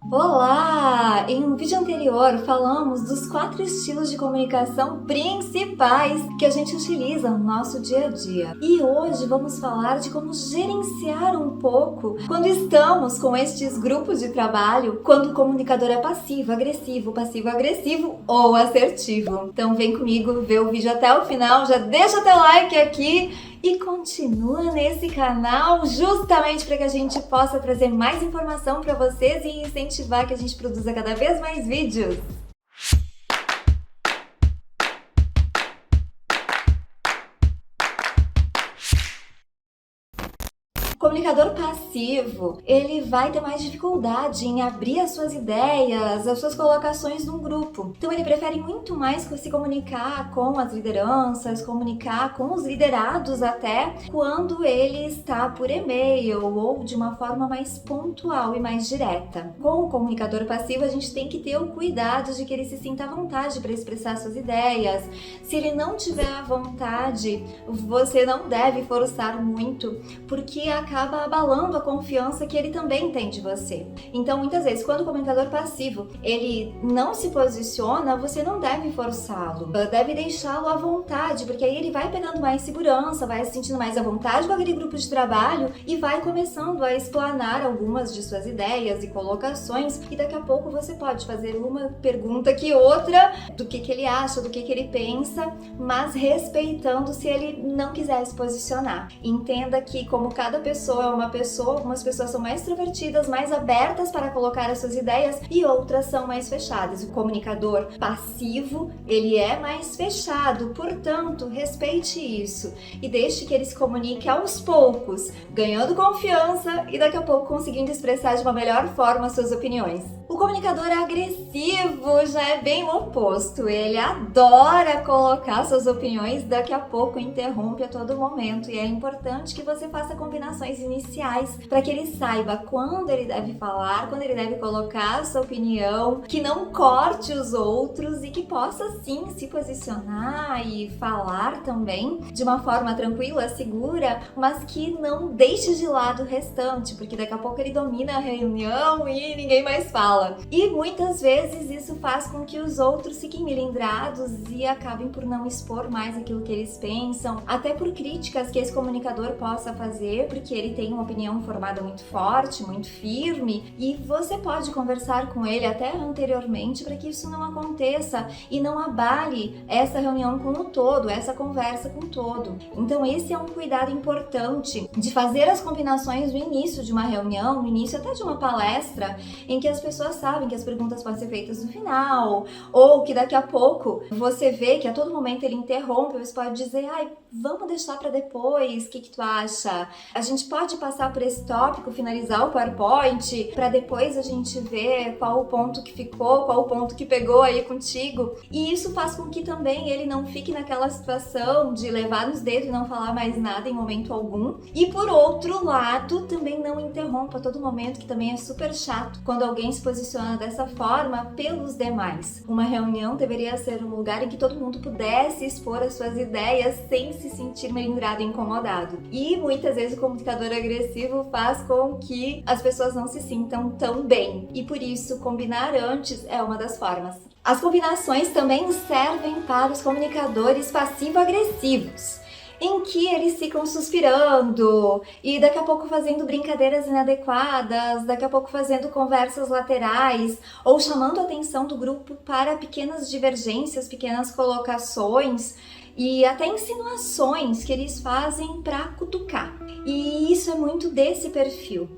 Olá! Em um vídeo anterior falamos dos 4 estilos de comunicação principais que a gente utiliza no nosso dia a dia. E hoje vamos falar de como gerenciar um pouco quando estamos com estes grupos de trabalho, quando o comunicador é passivo-agressivo ou assertivo. Então vem comigo ver o vídeo até o final, já deixa teu like aqui e continua nesse canal justamente para que a gente possa trazer mais informação para vocês e incentivar que a gente produza cada vez mais vídeos. O comunicador passivo, ele vai ter mais dificuldade em abrir as suas ideias, as suas colocações num grupo. Então ele prefere muito mais se comunicar com as lideranças, comunicar com os liderados até, quando ele está por e-mail ou de uma forma mais pontual e mais direta. Com o comunicador passivo, a gente tem que ter o cuidado de que ele se sinta à vontade para expressar suas ideias. Se ele não tiver à vontade, você não deve forçar muito, porque acaba abalando a confiança que ele também tem de você. Então, muitas vezes, quando o comunicador passivo, ele não se posiciona, você não deve forçá-lo, deve deixá-lo à vontade, porque aí ele vai pegando mais segurança, vai se sentindo mais à vontade com aquele grupo de trabalho e vai começando a explanar algumas de suas ideias e colocações, e daqui a pouco você pode fazer uma pergunta que outra do que ele acha, do que ele pensa, mas respeitando se ele não quiser se posicionar. Entenda que como cada pessoa é uma pessoa, algumas pessoas são mais extrovertidas, mais abertas para colocar as suas ideias e outras são mais fechadas. O comunicador passivo, ele é mais fechado, portanto, respeite isso e deixe que ele se comunique aos poucos, ganhando confiança e daqui a pouco conseguindo expressar de uma melhor forma as suas opiniões. O comunicador agressivo já é bem o oposto, ele adora colocar suas opiniões, daqui a pouco interrompe a todo momento e é importante que você faça combinações iniciais para que ele saiba quando ele deve falar, quando ele deve colocar a sua opinião, que não corte os outros e que possa sim se posicionar e falar também de uma forma tranquila, segura, mas que não deixe de lado o restante, porque daqui a pouco ele domina a reunião e ninguém mais fala. E muitas vezes isso faz com que os outros fiquem melindrados e acabem por não expor mais aquilo que eles pensam, até por críticas que esse comunicador possa fazer, porque ele tem uma opinião formada muito forte, muito firme, e você pode conversar com ele até anteriormente para que isso não aconteça e não abale essa reunião como um todo, essa conversa como um todo. Então esse é um cuidado importante de fazer as combinações no início de uma reunião, no início até de uma palestra, em que as pessoas sabem que as perguntas podem ser feitas no final, ou que daqui a pouco você vê que a todo momento ele interrompe, você pode dizer, vamos deixar para depois, o que tu acha? A gente pode passar por esse tópico, finalizar o PowerPoint, para depois a gente ver qual o ponto que ficou, qual o ponto que pegou aí contigo. E isso faz com que também ele não fique naquela situação de levar nos dedos e não falar mais nada em momento algum. E por outro lado, também não interrompa a todo momento, que também é super chato quando alguém se posiciona dessa forma pelos demais. Uma reunião deveria ser um lugar em que todo mundo pudesse expor as suas ideias sem se sentir melindrado e incomodado. E muitas vezes o comunicador agressivo faz com que as pessoas não se sintam tão bem. E por isso, combinar antes é uma das formas. As combinações também servem para os comunicadores passivo-agressivos, em que eles ficam suspirando e daqui a pouco fazendo brincadeiras inadequadas, daqui a pouco fazendo conversas laterais ou chamando a atenção do grupo para pequenas divergências, pequenas colocações e até insinuações que eles fazem para cutucar. E isso é muito desse perfil.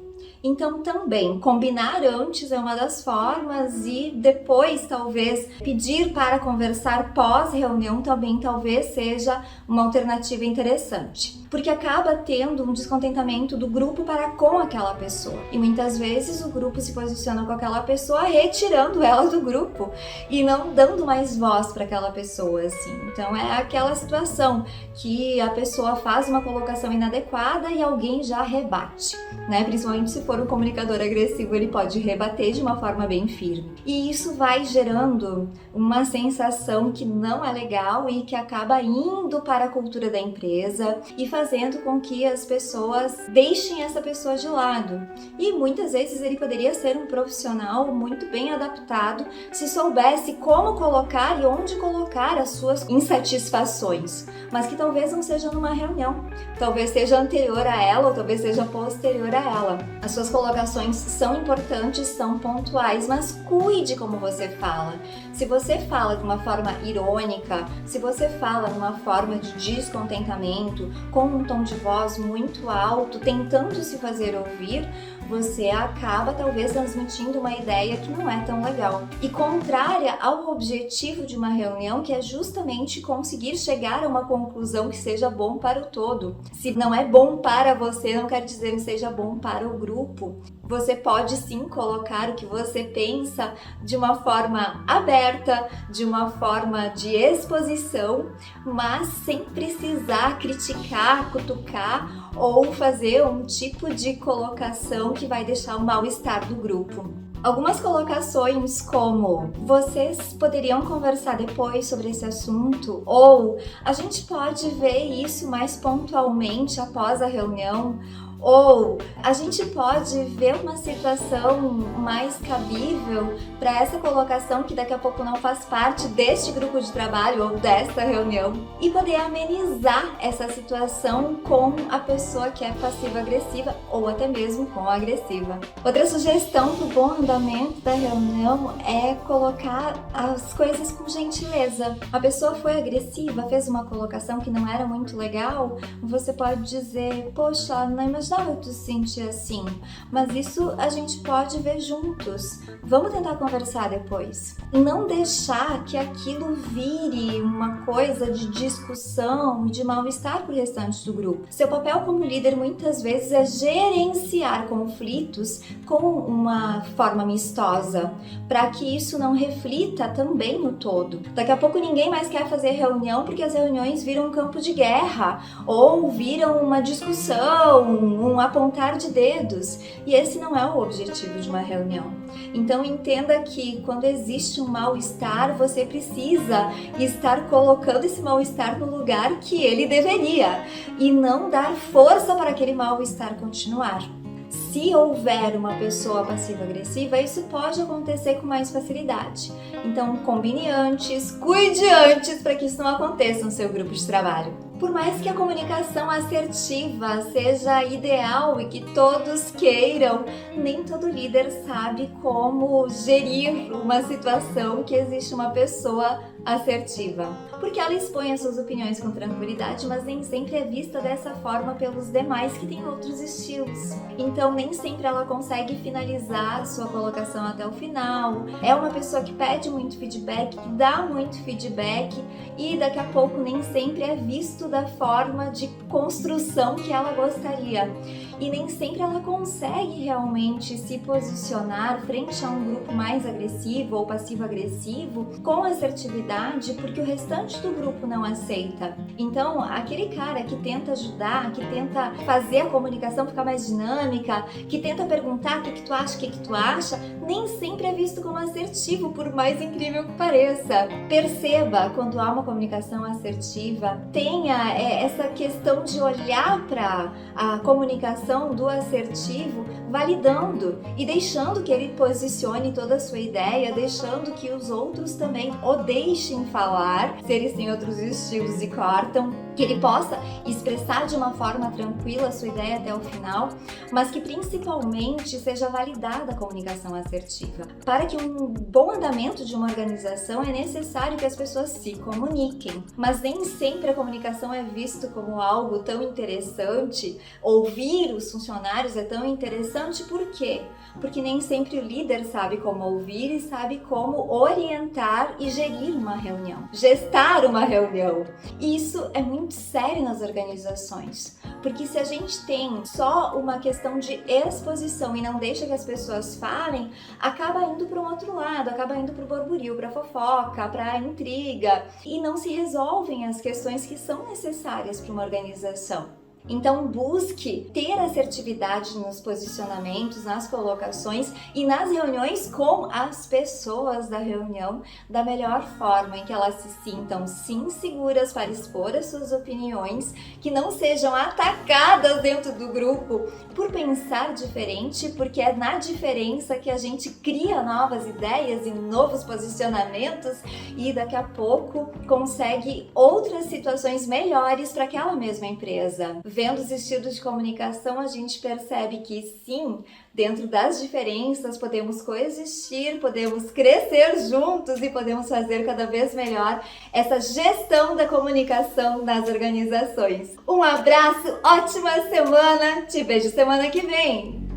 Então também, combinar antes é uma das formas e depois talvez pedir para conversar pós-reunião também talvez seja uma alternativa interessante. Porque acaba tendo um descontentamento do grupo para com aquela pessoa. E muitas vezes o grupo se posiciona com aquela pessoa retirando ela do grupo e não dando mais voz para aquela pessoa, assim. Então é aquela situação que a pessoa faz uma colocação inadequada e alguém já rebate, né? Principalmente se for for um comunicador agressivo, ele pode rebater de uma forma bem firme. E isso vai gerando uma sensação que não é legal e que acaba indo para a cultura da empresa e fazendo com que as pessoas deixem essa pessoa de lado. E muitas vezes ele poderia ser um profissional muito bem adaptado se soubesse como colocar e onde colocar as suas insatisfações, mas que talvez não seja numa reunião, talvez seja anterior a ela ou talvez seja posterior a ela. As suas colocações são importantes, são pontuais, mas cuide como você fala. Se você fala de uma forma irônica, se você fala de uma forma de descontentamento, com um tom de voz muito alto, tentando se fazer ouvir, você acaba talvez transmitindo uma ideia que não é tão legal e contrária ao objetivo de uma reunião, que é justamente conseguir chegar a uma conclusão que seja bom para o todo. Se não é bom para você, não quer dizer que seja bom para o grupo. Você pode sim colocar o que você pensa de uma forma aberta, de uma forma de exposição, mas sem precisar criticar, cutucar ou fazer um tipo de colocação que vai deixar o mal-estar do grupo. Algumas colocações como: vocês poderiam conversar depois sobre esse assunto, ou a gente pode ver isso mais pontualmente após a reunião, ou a gente pode ver uma situação mais cabível para essa colocação que daqui a pouco não faz parte deste grupo de trabalho ou desta reunião, e poder amenizar essa situação com a pessoa que é passiva-agressiva ou até mesmo com a agressiva. Outra sugestão para o bom andamento da reunião é colocar as coisas com gentileza. A pessoa foi agressiva, fez uma colocação que não era muito legal, você pode dizer: poxa, não imaginava que tu se sentia assim, mas isso a gente pode ver juntos. Vamos tentar conversar depois. E não deixar que aquilo vire uma coisa de discussão e de mal-estar para o restante do grupo. Seu papel como líder muitas vezes é gerenciar conflitos com uma forma amistosa, para que isso não reflita também no todo. Daqui a pouco ninguém mais quer fazer reunião porque as reuniões viram um campo de guerra ou viram uma discussão, um apontar de dedos, e esse não é o objetivo de uma reunião. Então entenda que quando existe um mal-estar, você precisa estar colocando esse mal-estar no lugar que ele deveria e não dar força para aquele mal-estar continuar. Se houver uma pessoa passiva-agressiva, isso pode acontecer com mais facilidade. Então combine antes, cuide antes para que isso não aconteça no seu grupo de trabalho. Por mais que a comunicação assertiva seja ideal e que todos queiram, nem todo líder sabe como gerir uma situação que existe uma pessoa assertiva. Porque ela expõe as suas opiniões com tranquilidade, mas nem sempre é vista dessa forma pelos demais que têm outros estilos. Então nem sempre ela consegue finalizar sua colocação até o final. É uma pessoa que pede muito feedback, que dá muito feedback, e daqui a pouco nem sempre é visto da forma de construção que ela gostaria. E nem sempre ela consegue realmente se posicionar frente a um grupo mais agressivo ou passivo-agressivo com assertividade, porque o restante do grupo não aceita. Então, aquele cara que tenta ajudar, que tenta fazer a comunicação ficar mais dinâmica, que tenta perguntar o que tu acha, o que tu acha, nem sempre é visto como assertivo, por mais incrível que pareça. Perceba, quando há uma comunicação assertiva, tenha essa questão de olhar para a comunicação do assertivo, validando e deixando que ele posicione toda a sua ideia, deixando que os outros também o deixem falar, se eles têm outros estilos e cortam, que ele possa expressar de uma forma tranquila a sua ideia até o final, mas que principalmente seja validada a comunicação assertiva. Para que um bom andamento de uma organização é necessário que as pessoas se comuniquem, mas nem sempre a comunicação é visto como algo tão interessante. Ouvir os funcionários é tão interessante, por quê? Porque nem sempre o líder sabe como ouvir e sabe como orientar e gerir uma reunião, gestar uma reunião. Isso é muito sério nas organizações, porque se a gente tem só uma questão de exposição e não deixa que as pessoas falem, acaba indo para um outro lado, acaba indo para o burburinho, para a fofoca, para a intriga, e não se resolvem as questões que são necessárias para uma organização. Então busque ter assertividade nos posicionamentos, nas colocações e nas reuniões com as pessoas da reunião da melhor forma, em que elas se sintam sim seguras para expor as suas opiniões, que não sejam atacadas dentro do grupo por pensar diferente, porque é na diferença que a gente cria novas ideias e novos posicionamentos e daqui a pouco consegue outras situações melhores para aquela mesma empresa. Vendo os estilos de comunicação, a gente percebe que sim, dentro das diferenças podemos coexistir, podemos crescer juntos e podemos fazer cada vez melhor essa gestão da comunicação nas organizações. Um abraço, ótima semana, te vejo semana que vem!